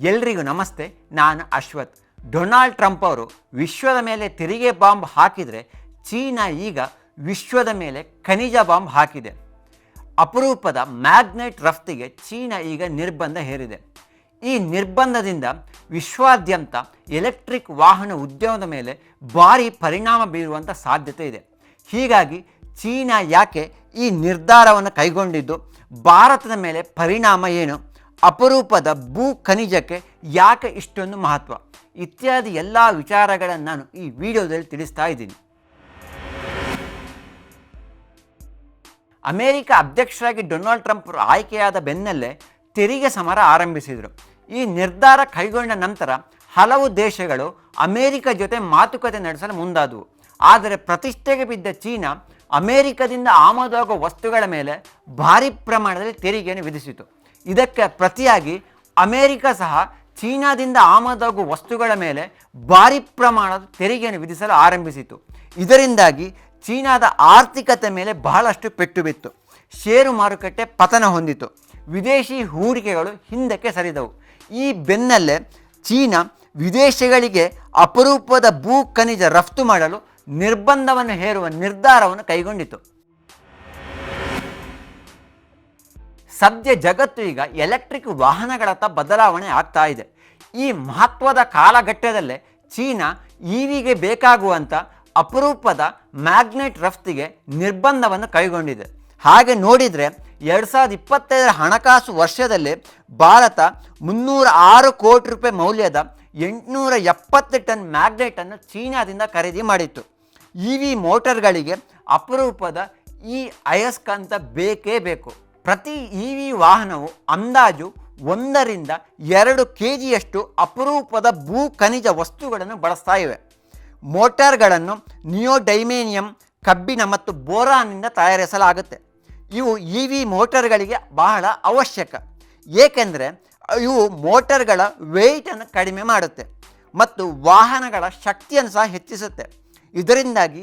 ಎಲ್ರಿಗೂ ನಮಸ್ತೆ. ನಾನು ಅಶ್ವಥ್. ಡೊನಾಲ್ಡ್ ಟ್ರಂಪ್ ಅವರು ವಿಶ್ವದ ಮೇಲೆ ತೆರಿಗೆ ಬಾಂಬ್ ಹಾಕಿದರೆ ಚೀನಾ ಈಗ ವಿಶ್ವದ ಮೇಲೆ ಖನಿಜ ಬಾಂಬ್ ಹಾಕಿದೆ. ಅಪರೂಪದ ಮ್ಯಾಗ್ನೆಟ್ ರಫ್ತಿಗೆ ಚೀನಾ ಈಗ ನಿರ್ಬಂಧ ಹೇರಿದೆ. ಈ ನಿರ್ಬಂಧದಿಂದ ವಿಶ್ವಾದ್ಯಂತ ಎಲೆಕ್ಟ್ರಿಕ್ ವಾಹನ ಉದ್ಯಮದ ಮೇಲೆ ಭಾರಿ ಪರಿಣಾಮ ಬೀರುವಂಥ ಸಾಧ್ಯತೆ ಇದೆ. ಹೀಗಾಗಿ ಚೀನಾ ಯಾಕೆ ಈ ನಿರ್ಧಾರವನ್ನು ಕೈಗೊಂಡಿದ್ದು, ಭಾರತದ ಮೇಲೆ ಪರಿಣಾಮ ಏನು, ಅಪರೂಪದ ಭೂ ಖನಿಜಕ್ಕೆ ಯಾಕೆ ಇಷ್ಟೊಂದು ಮಹತ್ವ ಇತ್ಯಾದಿ ಎಲ್ಲ ವಿಚಾರಗಳನ್ನು ನಾನು ಈ ವಿಡಿಯೋದಲ್ಲಿ ತಿಳಿಸ್ತಾ ಇದ್ದೀನಿ. ಅಮೆರಿಕ ಅಧ್ಯಕ್ಷರಾಗಿ ಡೊನಾಲ್ಡ್ ಟ್ರಂಪ್ ಆಯ್ಕೆಯಾದ ಬೆನ್ನಲ್ಲೇ ತೆರಿಗೆ ಸಮರ ಆರಂಭಿಸಿದರು. ಈ ನಿರ್ಧಾರ ಕೈಗೊಂಡ ನಂತರ ಹಲವು ದೇಶಗಳು ಅಮೆರಿಕ ಜೊತೆ ಮಾತುಕತೆ ನಡೆಸಲು ಮುಂದಾದವು. ಆದರೆ ಪ್ರತಿಷ್ಠೆಗೆ ಬಿದ್ದ ಚೀನಾ ಅಮೆರಿಕದಿಂದ ಆಮದಾಗುವ ವಸ್ತುಗಳ ಮೇಲೆ ಭಾರಿ ಪ್ರಮಾಣದಲ್ಲಿ ತೆರಿಗೆಯನ್ನು ವಿಧಿಸಿತು. ಇದಕ್ಕೆ ಪ್ರತಿಯಾಗಿ ಅಮೆರಿಕ ಸಹ ಚೀನಾದಿಂದ ಆಮದಾಗುವ ವಸ್ತುಗಳ ಮೇಲೆ ಭಾರಿ ಪ್ರಮಾಣದ ತೆರಿಗೆಯನ್ನು ವಿಧಿಸಲು ಆರಂಭಿಸಿತು. ಇದರಿಂದಾಗಿ ಚೀನಾದ ಆರ್ಥಿಕತೆ ಮೇಲೆ ಬಹಳಷ್ಟು ಪೆಟ್ಟು ಬಿತ್ತು. ಷೇರು ಮಾರುಕಟ್ಟೆ ಪತನ ಹೊಂದಿತು. ವಿದೇಶಿ ಹೂಡಿಕೆಗಳು ಹಿಂದಕ್ಕೆ ಸರಿದವು. ಈ ಬೆನ್ನಲ್ಲೇ ಚೀನಾ ವಿದೇಶಗಳಿಗೆ ಅಪರೂಪದ ಭೂ ಖನಿಜ ರಫ್ತು ಮಾಡಲು ನಿರ್ಬಂಧವನ್ನು ಹೇರುವ ನಿರ್ಧಾರವನ್ನು ಕೈಗೊಂಡಿತು. ಸದ್ಯ ಜಗತ್ತು ಈಗ ಎಲೆಕ್ಟ್ರಿಕ್ ವಾಹನಗಳತ್ತ ಬದಲಾವಣೆ ಆಗ್ತಾ ಇದೆ. ಈ ಮಹತ್ವದ ಕಾಲಘಟ್ಟದಲ್ಲೇ ಚೀನಾ ಇವಿಗೆ ಬೇಕಾಗುವಂಥ ಅಪರೂಪದ ಮ್ಯಾಗ್ನೆಟ್ ರಫ್ತಿಗೆ ನಿರ್ಬಂಧವನ್ನು ಕೈಗೊಂಡಿದೆ. ಹಾಗೆ ನೋಡಿದರೆ 2025 ಹಣಕಾಸು ವರ್ಷದಲ್ಲಿ ಭಾರತ 306 ಕೋಟಿ ರೂಪಾಯಿ ಮೌಲ್ಯದ 870 ಟನ್ ಮ್ಯಾಗ್ನೆಟನ್ನು ಚೀನಾದಿಂದ ಖರೀದಿ ಮಾಡಿತ್ತು. ಇವಿ ಮೋಟರ್ಗಳಿಗೆ ಅಪರೂಪದ ಈ ಅಯಸ್ಕಾಂತ ಬೇಕೇ ಬೇಕು. ಪ್ರತಿ ಇವಿ ವಾಹನವು ಅಂದಾಜು 1 to 2 kgಯಷ್ಟು ಅಪರೂಪದ ಭೂ ಖನಿಜ ವಸ್ತುಗಳನ್ನು ಬಳಸ್ತಾ ಇವೆ. ಮೋಟಾರ್ಗಳನ್ನು ನಿಯೋಡೈಮೇನಿಯಂ, ಕಬ್ಬಿಣ ಮತ್ತು ಬೋರಾನ್ನಿಂದ ತಯಾರಿಸಲಾಗುತ್ತೆ. ಇವು ಇವಿ ಮೋಟರ್ಗಳಿಗೆ ಬಹಳ ಅವಶ್ಯಕ. ಏಕೆಂದರೆ ಇವು ಮೋಟರ್ಗಳ ವೆಯ್ಟನ್ನು ಕಡಿಮೆ ಮಾಡುತ್ತೆ ಮತ್ತು ವಾಹನಗಳ ಶಕ್ತಿಯನ್ನು ಸಹ ಹೆಚ್ಚಿಸುತ್ತೆ. ಇದರಿಂದಾಗಿ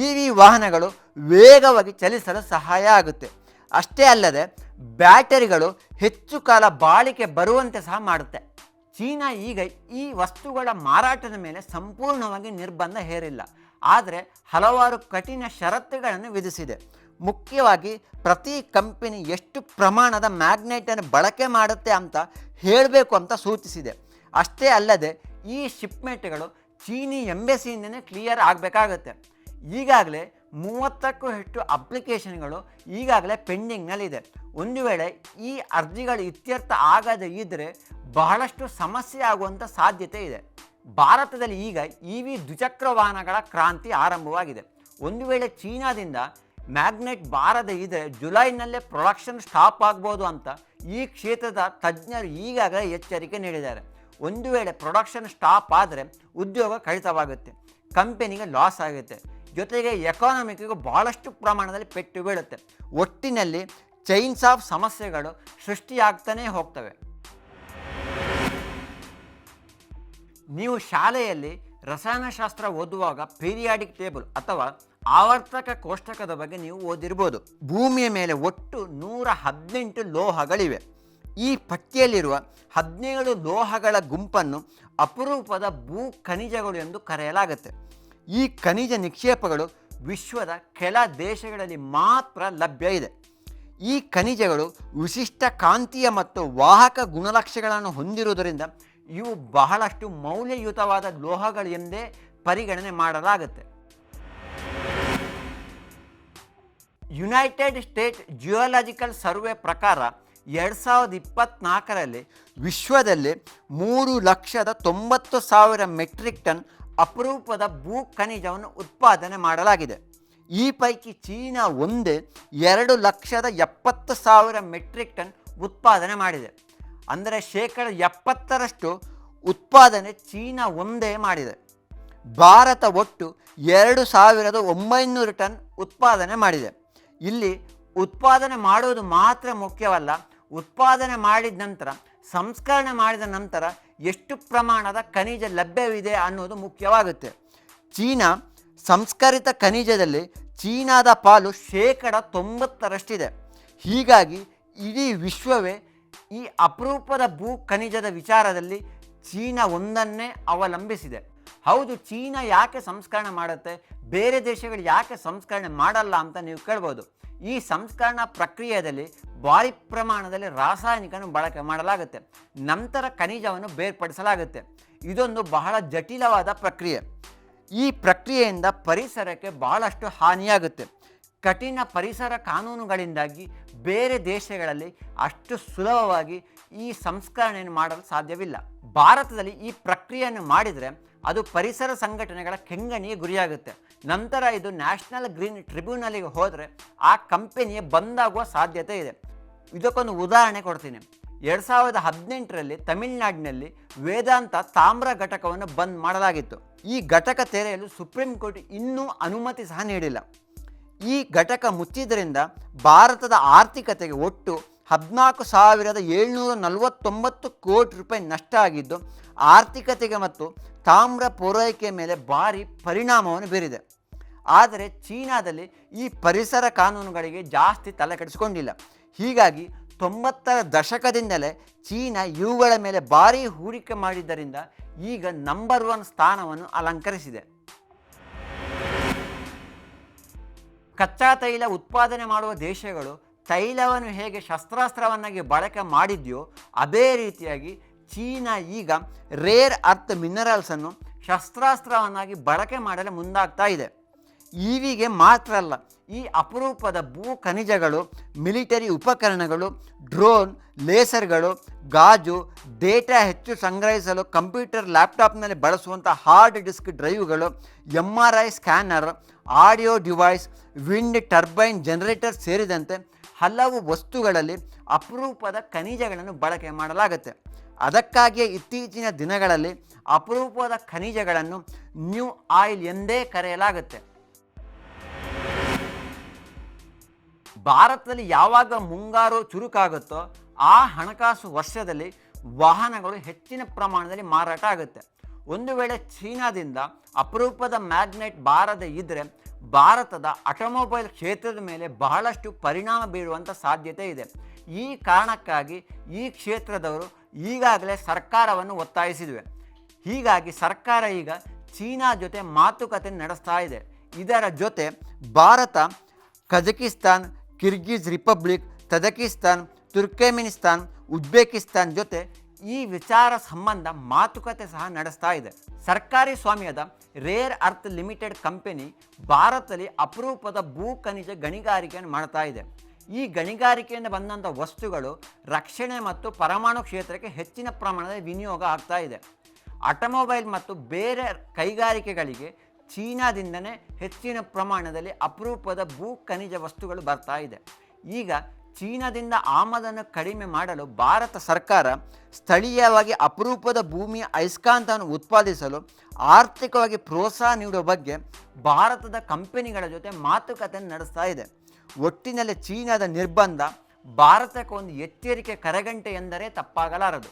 ಇವಿ ವಾಹನಗಳು ವೇಗವಾಗಿ ಚಲಿಸಲು ಸಹಾಯ ಆಗುತ್ತೆ. ಅಷ್ಟೇ ಅಲ್ಲದೆ ಬ್ಯಾಟರಿಗಳು ಹೆಚ್ಚು ಕಾಲ ಬಾಳಿಕೆ ಬರುವಂತೆ ಸಹ ಮಾಡುತ್ತೆ. ಚೀನಾ ಈಗ ಈ ವಸ್ತುಗಳ ಮಾರಾಟದ ಮೇಲೆ ಸಂಪೂರ್ಣವಾಗಿ ನಿರ್ಬಂಧ ಹೇರಿಲ್ಲ, ಆದರೆ ಹಲವಾರು ಕಠಿಣ ಷರತ್ತುಗಳನ್ನು ವಿಧಿಸಿದೆ. ಮುಖ್ಯವಾಗಿ ಪ್ರತಿ ಕಂಪನಿ ಎಷ್ಟು ಪ್ರಮಾಣದ ಮ್ಯಾಗ್ನೆಟನ್ನು ಬಳಕೆ ಮಾಡುತ್ತೆ ಅಂತ ಹೇಳಬೇಕು ಅಂತ ಸೂಚಿಸಿದೆ. ಅಷ್ಟೇ ಅಲ್ಲದೆ ಈ ಶಿಪ್ಮೆಂಟ್ಗಳು ಚೀನಿ ಎಂಬೆಸಿಯಿಂದನೇ ಕ್ಲಿಯರ್ ಆಗಬೇಕಾಗತ್ತೆ. ಈಗಾಗಲೇ 30ಕ್ಕೂ ಹೆಚ್ಚು ಅಪ್ಲಿಕೇಶನ್ಗಳು ಈಗಾಗಲೇ ಪೆಂಡಿಂಗ್ನಲ್ಲಿದೆ. ಒಂದು ವೇಳೆ ಈ ಅರ್ಜಿಗಳು ಇತ್ಯರ್ಥ ಆಗದೇ ಇದ್ದರೆ ಬಹಳಷ್ಟು ಸಮಸ್ಯೆ ಆಗುವಂಥ ಸಾಧ್ಯತೆ ಇದೆ. ಭಾರತದಲ್ಲಿ ಈಗ ಇವಿ ದ್ವಿಚಕ್ರ ವಾಹನಗಳ ಕ್ರಾಂತಿ ಆರಂಭವಾಗಿದೆ. ಒಂದು ವೇಳೆ ಚೀನಾದಿಂದ ಮ್ಯಾಗ್ನೆಟ್ ಬಾರದೇ ಇದ್ದರೆ ಜುಲೈನಲ್ಲೇ ಪ್ರೊಡಕ್ಷನ್ ಸ್ಟಾಪ್ ಆಗ್ಬೋದು ಅಂತ ಈ ಕ್ಷೇತ್ರದ ತಜ್ಞರು ಈಗಾಗಲೇ ಎಚ್ಚರಿಕೆ ನೀಡಿದ್ದಾರೆ. ಒಂದು ವೇಳೆ ಪ್ರೊಡಕ್ಷನ್ ಸ್ಟಾಪ್ ಆದರೆ ಉದ್ಯೋಗ ಕಡಿತವಾಗುತ್ತೆ, ಕಂಪನಿಗೆ ಲಾಸ್ ಆಗುತ್ತೆ, ಜೊತೆಗೆ ಎಕಾನಮಿಕ್ಕಿಗೂ ಭಾಳಷ್ಟು ಪ್ರಮಾಣದಲ್ಲಿ ಪೆಟ್ಟು ಬೀಳುತ್ತೆ. ಒಟ್ಟಿನಲ್ಲಿ ಚೈನ್ಸ್ ಆಫ್ ಸಮಸ್ಯೆಗಳು ಸೃಷ್ಟಿಯಾಗ್ತಾನೇ ಹೋಗ್ತವೆ. ನೀವು ಶಾಲೆಯಲ್ಲಿ ರಸಾಯನಶಾಸ್ತ್ರ ಓದುವಾಗ ಪೀರಿಯಾಡಿಕ್ ಟೇಬಲ್ ಅಥವಾ ಆವರ್ತಕ ಕೋಷ್ಟಕದ ಬಗ್ಗೆ ನೀವು ಓದಿರ್ಬೋದು. ಭೂಮಿಯ ಮೇಲೆ ಒಟ್ಟು 118 ಲೋಹಗಳಿವೆ. ಈ ಪಟ್ಟಿಯಲ್ಲಿರುವ 17 ಲೋಹಗಳ ಗುಂಪನ್ನು ಅಪರೂಪದ ಭೂ ಖನಿಜಗಳು ಎಂದು ಕರೆಯಲಾಗುತ್ತೆ. ಈ ಖನಿಜ ನಿಕ್ಷೇಪಗಳು ವಿಶ್ವದ ಕೆಲ ದೇಶಗಳಲ್ಲಿ ಮಾತ್ರ ಲಭ್ಯ ಇದೆ. ಈ ಖನಿಜಗಳು ವಿಶಿಷ್ಟ ಕಾಂತೀಯ ಮತ್ತು ವಾಹಕ ಗುಣಲಕ್ಷಣಗಳನ್ನು ಹೊಂದಿರುವುದರಿಂದ ಇವು ಬಹಳಷ್ಟು ಮೌಲ್ಯಯುತವಾದ ಲೋಹಗಳು ಎಂದೇ ಪರಿಗಣನೆ ಮಾಡಲಾಗುತ್ತೆ. ಯುನೈಟೆಡ್ ಸ್ಟೇಟ್ಸ್ ಜಿಯೋಲಾಜಿಕಲ್ ಸರ್ವೆ ಪ್ರಕಾರ 2024ರಲ್ಲಿ ವಿಶ್ವದಲ್ಲಿ 3,90,000 ಮೆಟ್ರಿಕ್ ಟನ್ ಅಪರೂಪದ ಭೂ ಖನಿಜವನ್ನು ಉತ್ಪಾದನೆ ಮಾಡಲಾಗಿದೆ. ಈ ಪೈಕಿ ಚೀನಾ ಒಂದೇ 2,70,000 ಮೆಟ್ರಿಕ್ ಟನ್ ಉತ್ಪಾದನೆ ಮಾಡಿದೆ. ಅಂದರೆ 70% ಉತ್ಪಾದನೆ ಚೀನಾ ಒಂದೇ ಮಾಡಿದೆ. ಭಾರತ ಒಟ್ಟು 2,900 ಟನ್ ಉತ್ಪಾದನೆ ಮಾಡಿದೆ. ಇಲ್ಲಿ ಉತ್ಪಾದನೆ ಮಾಡುವುದು ಮಾತ್ರ ಮುಖ್ಯವಲ್ಲ, ಉತ್ಪಾದನೆ ಮಾಡಿದ ನಂತರ ಸಂಸ್ಕರಣೆ ಮಾಡಿದ ನಂತರ ಎಷ್ಟು ಪ್ರಮಾಣದ ಖನಿಜ ಲಭ್ಯವಿದೆ ಅನ್ನೋದು ಮುಖ್ಯವಾಗುತ್ತೆ. ಚೀನಾ ಸಂಸ್ಕರಿತ ಖನಿಜದಲ್ಲಿ ಚೀನಾದ ಪಾಲು 90% ಹೀಗಾಗಿ ಇಡೀ ವಿಶ್ವವೇ ಈ ಅಪರೂಪದ ಭೂ ಖನಿಜದ ವಿಚಾರದಲ್ಲಿ ಚೀನಾ ಒಂದನ್ನೇ ಅವಲಂಬಿಸಿದೆ. ಹೌದು, ಚೀನಾ ಯಾಕೆ ಸಂಸ್ಕರಣೆ ಮಾಡುತ್ತೆ, ಬೇರೆ ದೇಶಗಳು ಯಾಕೆ ಸಂಸ್ಕರಣೆ ಮಾಡಲ್ಲ ಅಂತ ನೀವು ಕೇಳ್ಬೋದು. ಈ ಸಂಸ್ಕರಣಾ ಪ್ರಕ್ರಿಯೆಯಲ್ಲಿ ಭಾರಿ ಪ್ರಮಾಣದಲ್ಲಿ ರಾಸಾಯನಿಕವನ್ನು ಬಳಕೆ ಮಾಡಲಾಗುತ್ತೆ. ನಂತರ ಖನಿಜವನ್ನು ಬೇರ್ಪಡಿಸಲಾಗುತ್ತೆ. ಇದೊಂದು ಬಹಳ ಜಟಿಲವಾದ ಪ್ರಕ್ರಿಯೆ. ಈ ಪ್ರಕ್ರಿಯೆಯಿಂದ ಪರಿಸರಕ್ಕೆ ಬಹಳಷ್ಟು ಹಾನಿಯಾಗುತ್ತೆ. ಕಠಿಣ ಪರಿಸರ ಕಾನೂನುಗಳಿಂದಾಗಿ ಬೇರೆ ದೇಶಗಳಲ್ಲಿ ಅಷ್ಟು ಸುಲಭವಾಗಿ ಈ ಸಂಸ್ಕರಣೆಯನ್ನು ಮಾಡಲು ಸಾಧ್ಯವಿಲ್ಲ. ಭಾರತದಲ್ಲಿ ಈ ಪ್ರಕ್ರಿಯೆಯನ್ನು ಮಾಡಿದರೆ ಅದು ಪರಿಸರ ಸಂಘಟನೆಗಳ ಕೆಂಗಣಿಗೆ ಗುರಿಯಾಗುತ್ತೆ. ನಂತರ ಇದು ನ್ಯಾಷನಲ್ ಗ್ರೀನ್ ಟ್ರಿಬ್ಯುನಲ್ಗೆ ಹೋದರೆ ಆ ಕಂಪನಿಯೇ ಬಂದಾಗುವ ಸಾಧ್ಯತೆ ಇದೆ. ಇದಕ್ಕೊಂದು ಉದಾಹರಣೆ ಕೊಡ್ತೀನಿ. 2018ರಲ್ಲಿ ತಮಿಳುನಾಡಿನಲ್ಲಿ ವೇದಾಂತ ತಾಮ್ರ ಘಟಕವನ್ನು ಬಂದ್ ಮಾಡಲಾಗಿತ್ತು. ಈ ಘಟಕ ತೆರೆಯಲು ಸುಪ್ರೀಂ ಕೋರ್ಟ್ ಇನ್ನೂ ಅನುಮತಿ ಸಹ ನೀಡಿಲ್ಲ. ಈ ಘಟಕ ಮುಚ್ಚಿದ್ರಿಂದ ಭಾರತದ ಆರ್ಥಿಕತೆಗೆ ಒಟ್ಟು 14,749 ಕೋಟಿ ರೂಪಾಯಿ ನಷ್ಟ ಆಗಿದ್ದು, ಆರ್ಥಿಕತೆಗೆ ಮತ್ತು ತಾಮ್ರ ಪೂರೈಕೆ ಮೇಲೆ ಭಾರಿ ಪರಿಣಾಮವನ್ನು ಬೀರಿದೆ. ಆದರೆ ಚೀನಾದಲ್ಲಿ ಈ ಪರಿಸರ ಕಾನೂನುಗಳಿಗೆ ಜಾಸ್ತಿ ತಲೆ ಕೆಡಿಸಿಕೊಂಡಿಲ್ಲ. ಹೀಗಾಗಿ 90ರ ದಶಕದಿಂದಲೇ ಚೀನಾ ಇವುಗಳ ಮೇಲೆ ಭಾರಿ ಹೂಡಿಕೆ ಮಾಡಿದ್ದರಿಂದ ಈಗ ನಂಬರ್ 1 ಸ್ಥಾನವನ್ನು ಅಲಂಕರಿಸಿದೆ. ಕಚ್ಚಾ ತೈಲ ಉತ್ಪಾದನೆ ಮಾಡುವ ದೇಶಗಳು ತೈಲವನ್ನು ಹೇಗೆ ಶಸ್ತ್ರಾಸ್ತ್ರವನ್ನಾಗಿ ಬಳಕೆ ಮಾಡಿದೆಯೋ ಅದೇ ರೀತಿಯಾಗಿ ಚೀನಾ ಈಗ ರೇರ್ ಅರ್ತ್ ಮಿನರಲ್ಸನ್ನು ಶಸ್ತ್ರಾಸ್ತ್ರವನ್ನಾಗಿ ಬಳಕೆ ಮಾಡಲು ಮುಂದಾಗ್ತಾ ಇದೆ. ಇವಿಗೆ ಮಾತ್ರ ಅಲ್ಲ, ಈ ಅಪರೂಪದ ಭೂ ಖನಿಜಗಳು ಮಿಲಿಟರಿ ಉಪಕರಣಗಳು, ಡ್ರೋನ್, ಲೇಸರ್ಗಳು, ಗಾಜು, ಡೇಟಾ ಹೆಚ್ಚು ಸಂಗ್ರಹಿಸಲು ಕಂಪ್ಯೂಟರ್ ಲ್ಯಾಪ್ಟಾಪ್ನಲ್ಲಿ ಬಳಸುವಂಥ ಹಾರ್ಡ್ ಡಿಸ್ಕ್ ಡ್ರೈವ್ಗಳು, MRI scanner, audio device, wind turbine generator ಸೇರಿದಂತೆ ಹಲವು ವಸ್ತುಗಳಲ್ಲಿ ಅಪರೂಪದ ಖನಿಜಗಳನ್ನು ಬಳಕೆ ಮಾಡಲಾಗುತ್ತೆ. ಅದಕ್ಕಾಗಿಯೇ ಇತ್ತೀಚಿನ ದಿನಗಳಲ್ಲಿ ಅಪರೂಪದ ಖನಿಜಗಳನ್ನು ನ್ಯೂ ಆಯಿಲ್ ಎಂದೇ ಕರೆಯಲಾಗುತ್ತೆ. ಭಾರತದಲ್ಲಿ ಯಾವಾಗ ಮುಂಗಾರು ಚುರುಕಾಗುತ್ತೋ ಆ ಹಣಕಾಸು ವರ್ಷದಲ್ಲಿ ವಾಹನಗಳು ಹೆಚ್ಚಿನ ಪ್ರಮಾಣದಲ್ಲಿ ಮಾರಾಟ ಆಗುತ್ತೆ. ಒಂದು ವೇಳೆ ಚೀನಾದಿಂದ ಅಪರೂಪದ ಮ್ಯಾಗ್ನೆಟ್ ಬಾರದೆ ಇದ್ದರೆ ಭಾರತದ ಆಟೋಮೊಬೈಲ್ ಕ್ಷೇತ್ರದ ಮೇಲೆ ಬಹಳಷ್ಟು ಪರಿಣಾಮ ಬೀರುವಂಥ ಸಾಧ್ಯತೆ ಇದೆ. ಈ ಕಾರಣಕ್ಕಾಗಿ ಈ ಕ್ಷೇತ್ರದವರು ಈಗಾಗಲೇ ಸರ್ಕಾರವನ್ನು ಒತ್ತಾಯಿಸಿವೆ. ಹೀಗಾಗಿ ಸರ್ಕಾರ ಈಗ ಚೀನಾ ಜೊತೆ ಮಾತುಕತೆ ನಡೆಸ್ತಾ ಇದೆ. ಇದರ ಜೊತೆ Bharat, Kazakhstan, Kyrgyz republic, Tajikistan, ತುರ್ಕಮೆನಿಸ್ತಾನ್, Uzbekistan ಜೊತೆ ಈ ವಿಚಾರ ಸಂಬಂಧ ಮಾತುಕತೆ ಸಹ ನಡೆಸ್ತಾ ಇದೆ. ಸರ್ಕಾರಿ ಸ್ವಾಮ್ಯದ ರೇರ್ ಅರ್ತ್ ಲಿಮಿಟೆಡ್ ಕಂಪನಿ ಭಾರತದಲ್ಲಿ ಅಪರೂಪದ ಭೂ ಖನಿಜ ಗಣಿಗಾರಿಕೆಯನ್ನು ಮಾಡ್ತಾ ಇದೆ. ಈ ಗಣಿಗಾರಿಕೆಯಿಂದ ಬಂದಂಥ ವಸ್ತುಗಳು ರಕ್ಷಣೆ ಮತ್ತು ಪರಮಾಣು ಕ್ಷೇತ್ರಕ್ಕೆ ಹೆಚ್ಚಿನ ಪ್ರಮಾಣದಲ್ಲಿ ವಿನಿಯೋಗ ಆಗ್ತಾ ಇದೆ. ಆಟೋಮೊಬೈಲ್ ಮತ್ತು ಬೇರೆ ಕೈಗಾರಿಕೆಗಳಿಗೆ ಚೀನಾದಿಂದನೇ ಹೆಚ್ಚಿನ ಪ್ರಮಾಣದಲ್ಲಿ ಅಪರೂಪದ ಭೂ ಖನಿಜ ವಸ್ತುಗಳು ಬರ್ತಾ ಇದೆ. ಈಗ ಚೀನಾದಿಂದ ಆಮದನ್ನು ಕಡಿಮೆ ಮಾಡಲು ಭಾರತ ಸರ್ಕಾರ ಸ್ಥಳೀಯವಾಗಿ ಅಪರೂಪದ ಭೂಮಿಯ ಅಯಸ್ಕಾಂತವನ್ನು ಉತ್ಪಾದಿಸಲು ಆರ್ಥಿಕವಾಗಿ ಪ್ರೋತ್ಸಾಹ ನೀಡುವ ಬಗ್ಗೆ ಭಾರತದ ಕಂಪನಿಗಳ ಜೊತೆ ಮಾತುಕತೆ ನಡೆಸ್ತಾ ಇದೆ. ಒಟ್ಟಿನಲ್ಲಿ ಚೀನಾದ ನಿರ್ಬಂಧ ಭಾರತಕ್ಕೆ ಒಂದು ಎಚ್ಚರಿಕೆ ಕರೆಗಂಟೆ ಎಂದರೆ ತಪ್ಪಾಗಲಾರದು.